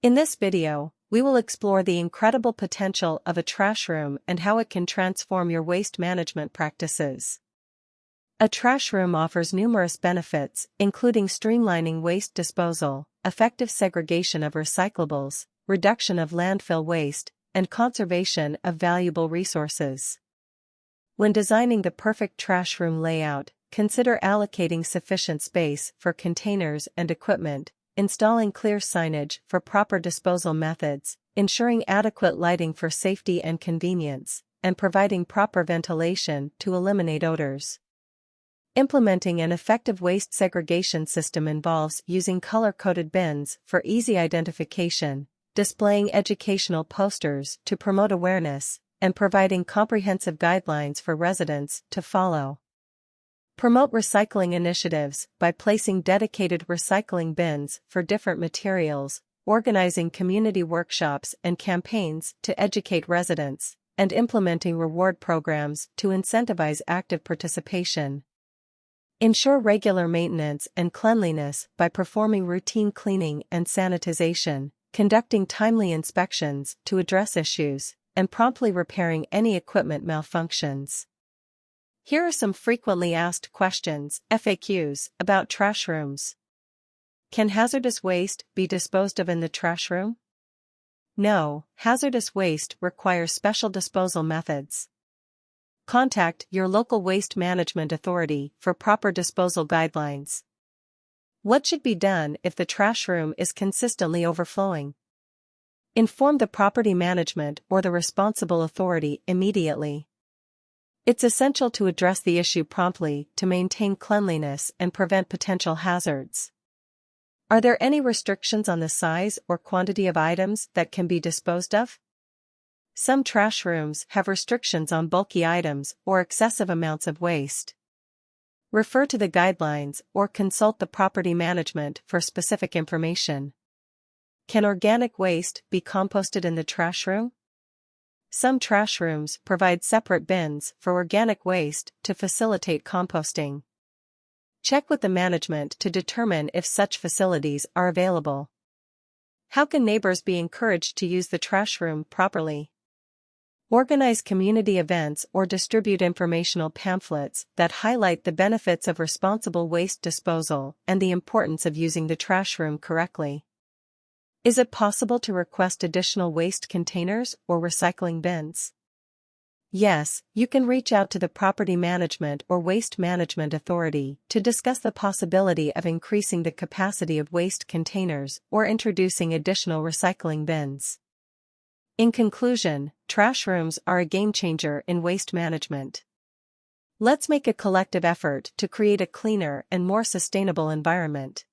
In this video, we will explore the incredible potential of a trash room and how it can transform your waste management practices. A trash room offers numerous benefits, including streamlining waste disposal, effective segregation of recyclables, reduction of landfill waste, and conservation of valuable resources. When designing the perfect trash room layout, consider allocating sufficient space for containers and equipment, installing clear signage for proper disposal methods, ensuring adequate lighting for safety and convenience, and providing proper ventilation to eliminate odors. Implementing an effective waste segregation system involves using color-coded bins for easy identification, displaying educational posters to promote awareness, and providing comprehensive guidelines for residents to follow. Promote recycling initiatives by placing dedicated recycling bins for different materials, organizing community workshops and campaigns to educate residents, and implementing reward programs to incentivize active participation. Ensure regular maintenance and cleanliness by performing routine cleaning and sanitization, conducting timely inspections to address issues, and promptly repairing any equipment malfunctions. Here are some frequently asked questions, FAQs, about trash rooms. Can hazardous waste be disposed of in the trash room? No, hazardous waste requires special disposal methods. Contact your local waste management authority for proper disposal guidelines. What should be done if the trash room is consistently overflowing? Inform the property management or the responsible authority immediately. It's essential to address the issue promptly to maintain cleanliness and prevent potential hazards. Are there any restrictions on the size or quantity of items that can be disposed of? Some trash rooms have restrictions on bulky items or excessive amounts of waste. Refer to the guidelines or consult the property management for specific information. Can organic waste be composted in the trash room? Some trash rooms provide separate bins for organic waste to facilitate composting. Check with the management to determine if such facilities are available. How can neighbors be encouraged to use the trash room properly? Organize community events or distribute informational pamphlets that highlight the benefits of responsible waste disposal and the importance of using the trash room correctly. Is it possible to request additional waste containers or recycling bins? Yes, you can reach out to the property management or waste management authority to discuss the possibility of increasing the capacity of waste containers or introducing additional recycling bins. In conclusion, trash rooms are a game changer in waste management. Let's make a collective effort to create a cleaner and more sustainable environment.